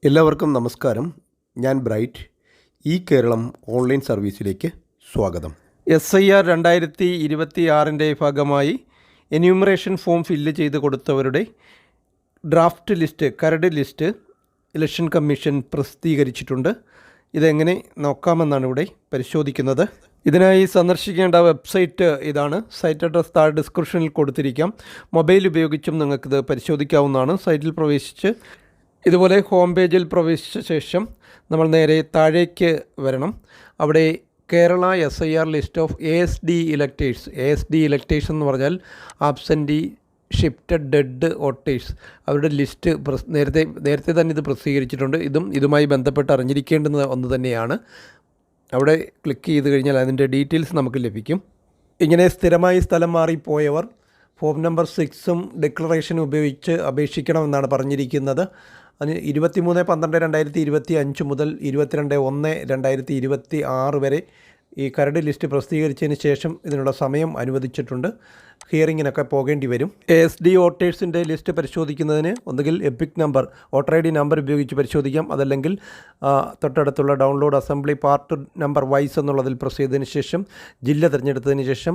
എല്ലാവർക്കും നമസ്കാരം. ഞാൻ ബ്രൈറ്റ്. ഈ കേരളം ഓൺലൈൻ സർവീസിലേക്ക് സ്വാഗതം. SIR 2026 ഭാഗമായി എന്യൂമറേഷൻ ഫോം ഫില്ല് ചെയ്ത് കൊടുത്തവരുടെ ഡ്രാഫ്റ്റ് ലിസ്റ്റ്, കരട് ലിസ്റ്റ് ഇലക്ഷൻ കമ്മീഷൻ പ്രസിദ്ധീകരിച്ചിട്ടുണ്ട്. ഇതെങ്ങനെ നോക്കാമെന്നാണ് ഇവിടെ പരിശോധിക്കുന്നത്. ഇതിനായി സന്ദർശിക്കേണ്ട വെബ്സൈറ്റ് ഇതാണ്. സൈറ്റ് അഡ്രസ് താഴെ ഡിസ്ക്രിപ്ഷനിൽ കൊടുത്തിരിക്കാം. മൊബൈൽ ഉപയോഗിച്ചും നിങ്ങൾക്കിത് പരിശോധിക്കാവുന്നതാണ്. സൈറ്റിൽ പ്രവേശിച്ച് ഇതുപോലെ ഹോം പേജിൽ പ്രവേശിച്ച ശേഷം നമ്മൾ നേരെ താഴേക്ക് വരണം. അവിടെ Kerala SIR list of ASD electors. ASD electors എന്ന് പറഞ്ഞാൽ ആബ്സെൻറ്റി, ഷിഫ്റ്റഡ്, ഡെഡ് വോട്ടേഴ്സ്, അവരുടെ ലിസ്റ്റ് നേരത്തെ തന്നെ ഇത് പ്രസിദ്ധീകരിച്ചിട്ടുണ്ട്. ഇതുമായി ബന്ധപ്പെട്ട് അറിഞ്ഞിരിക്കേണ്ടുന്ന ഒന്ന് തന്നെയാണ്. അവിടെ ക്ലിക്ക് ചെയ്ത് കഴിഞ്ഞാൽ അതിൻ്റെ ഡീറ്റെയിൽസ് നമുക്ക് ലഭിക്കും. ഇങ്ങനെ സ്ഥിരമായി സ്ഥലം മാറിപ്പോയവർ ഫോം നമ്പർ 6 ഡിക്ലറേഷനും ഉപയോഗിച്ച് അപേക്ഷിക്കണമെന്നാണ് പറഞ്ഞിരിക്കുന്നത്. അതിന് 23/12/2025 മുതൽ 22/1/2026 വരെ ഈ കരട് ലിസ്റ്റ് പ്രസിദ്ധീകരിച്ചതിന് ശേഷം ഇതിനുള്ള സമയം അനുവദിച്ചിട്ടുണ്ട്. ഹിയറിങ്ങിനൊക്കെ പോകേണ്ടി വരും. ASD വോട്ടേഴ്സിൻ്റെ ലിസ്റ്റ് പരിശോധിക്കുന്നതിന് ഒന്നുകിൽ EPIC number, voter ID number ഉപയോഗിച്ച് പരിശോധിക്കാം. അതല്ലെങ്കിൽ തൊട്ടടുത്തുള്ള download assembly part number vice എന്നുള്ളതിൽ പ്രസ് ചെയ്തതിന് ശേഷം ജില്ല തിരഞ്ഞെടുത്തതിന് ശേഷം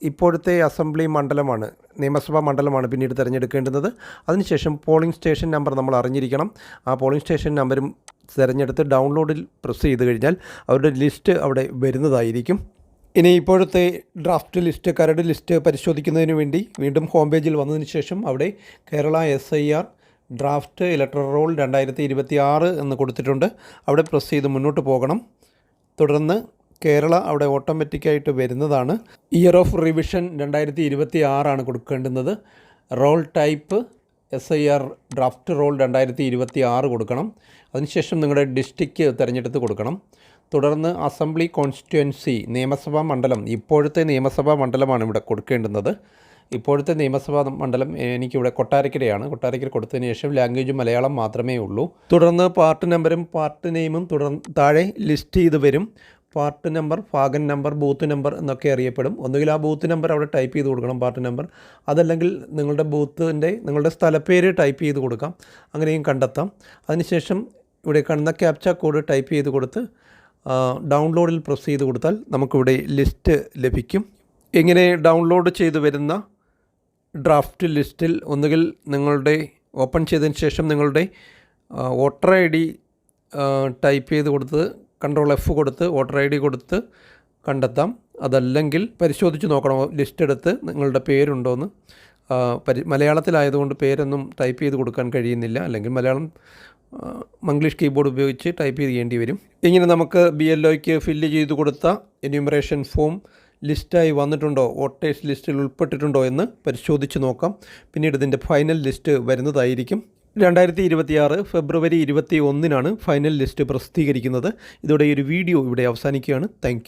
ഇപ്പോഴത്തെ അസംബ്ലി മണ്ഡലമാണ്, നിയമസഭാ മണ്ഡലമാണ് പിന്നീട് തിരഞ്ഞെടുക്കേണ്ടുന്നത്. അതിനുശേഷം പോളിംഗ് സ്റ്റേഷൻ നമ്പർ നമ്മൾ അറിഞ്ഞിരിക്കണം. ആ പോളിംഗ് സ്റ്റേഷൻ നമ്പരും തിരഞ്ഞെടുത്ത് ഡൗൺലോഡിൽ പ്രസ് ചെയ്ത് കഴിഞ്ഞാൽ അവരുടെ ലിസ്റ്റ് അവിടെ വരുന്നതായിരിക്കും. ഇനി ഇപ്പോഴത്തെ ഡ്രാഫ്റ്റ് ലിസ്റ്റ്, കരട് ലിസ്റ്റ് പരിശോധിക്കുന്നതിന് വേണ്ടി വീണ്ടും ഹോം പേജിൽ വന്നതിന് ശേഷം അവിടെ Kerala SIR draft electoral role 2026 എന്ന് കൊടുത്തിട്ടുണ്ട്. അവിടെ പ്രസ് ചെയ്ത് മുന്നോട്ട് പോകണം. തുടർന്ന് കേരള അവിടെ ഓട്ടോമാറ്റിക്കായിട്ട് വരുന്നതാണ്. ഇയർ ഓഫ് റിവിഷൻ 2026 കൊടുക്കേണ്ടുന്നത്. Roll type SIR draft roll 2026 കൊടുക്കണം. അതിനുശേഷം നിങ്ങളുടെ ഡിസ്ട്രിക്റ്റ് തിരഞ്ഞെടുത്ത് കൊടുക്കണം. തുടർന്ന് അസംബ്ലി കോൺസ്റ്റിറ്റ്യുവൻസി, നിയമസഭാ മണ്ഡലം, ഇപ്പോഴത്തെ നിയമസഭാ മണ്ഡലമാണ് ഇവിടെ കൊടുക്കേണ്ടുന്നത്. ഇപ്പോഴത്തെ നിയമസഭാ മണ്ഡലം എനിക്കിവിടെ കൊട്ടാരക്കരയാണ്. കൊട്ടാരക്കര കൊടുത്തതിന് ശേഷം ലാംഗ്വേജ് മലയാളം മാത്രമേ ഉള്ളൂ. തുടർന്ന് പാർട്ട് നമ്പറും പാർട്ട് നെയിമും താഴെ ലിസ്റ്റ് ചെയ്ത് വരും. പാർട്ട് നമ്പർ, ഭാഗം നമ്പർ, ബൂത്ത് നമ്പർ എന്നൊക്കെ അറിയപ്പെടും. ഒന്നുകിൽ ആ ബൂത്ത് നമ്പർ അവിടെ ടൈപ്പ് ചെയ്ത് കൊടുക്കണം, പാർട്ട് നമ്പർ. അതല്ലെങ്കിൽ നിങ്ങളുടെ സ്ഥലപ്പേര് ടൈപ്പ് ചെയ്ത് കൊടുക്കാം. അങ്ങനെയും കണ്ടെത്താം. അതിനുശേഷം ഇവിടെ കാണുന്ന ക്യാപ്ച കോഡ് ടൈപ്പ് ചെയ്ത് കൊടുത്ത് ഡൗൺലോഡിൽ പ്രസ് ചെയ്ത് കൊടുത്താൽ നമുക്കിവിടെ ലിസ്റ്റ് ലഭിക്കും. ഇങ്ങനെ ഡൗൺലോഡ് ചെയ്ത് വരുന്ന ഡ്രാഫ്റ്റ് ലിസ്റ്റിൽ ഒന്നുകിൽ നിങ്ങളുടെ ഓപ്പൺ ചെയ്തതിന് ശേഷം നിങ്ങളുടെ വോട്ടർ ID ടൈപ്പ് ചെയ്ത് കൊടുത്ത് Ctrl F കൊടുത്ത് വോട്ടർ ID കൊടുത്ത് കണ്ടെത്താം. അതല്ലെങ്കിൽ പരിശോധിച്ച് നോക്കണം, ലിസ്റ്റ് എടുത്ത് നിങ്ങളുടെ പേരുണ്ടോയെന്ന്. മലയാളത്തിലായതുകൊണ്ട് പേരൊന്നും ടൈപ്പ് ചെയ്ത് കൊടുക്കാൻ കഴിയുന്നില്ല. അല്ലെങ്കിൽ മംഗ്ലീഷ് കീബോർഡ് ഉപയോഗിച്ച് ടൈപ്പ് ചെയ്യേണ്ടി വരും. ഇങ്ങനെ നമുക്ക് BLOയ്ക്ക് ഫില്ല് ചെയ്ത് കൊടുത്ത എന്യൂമറേഷൻ ഫോം ലിസ്റ്റായി വന്നിട്ടുണ്ടോ, വോട്ടേഴ്സ് ലിസ്റ്റിൽ ഉൾപ്പെട്ടിട്ടുണ്ടോ എന്ന് പരിശോധിച്ച് നോക്കാം. പിന്നീട് ഇതിൻ്റെ ഫൈനൽ ലിസ്റ്റ് വരുന്നതായിരിക്കും. 2026 ഫെബ്രുവരി 21 ഫൈനൽ ലിസ്റ്റ് പ്രസിദ്ധീകരിക്കുന്നത്. ഇതോടെ ഈ ഒരു വീഡിയോ ഇവിടെ അവസാനിക്കുകയാണ്. താങ്ക്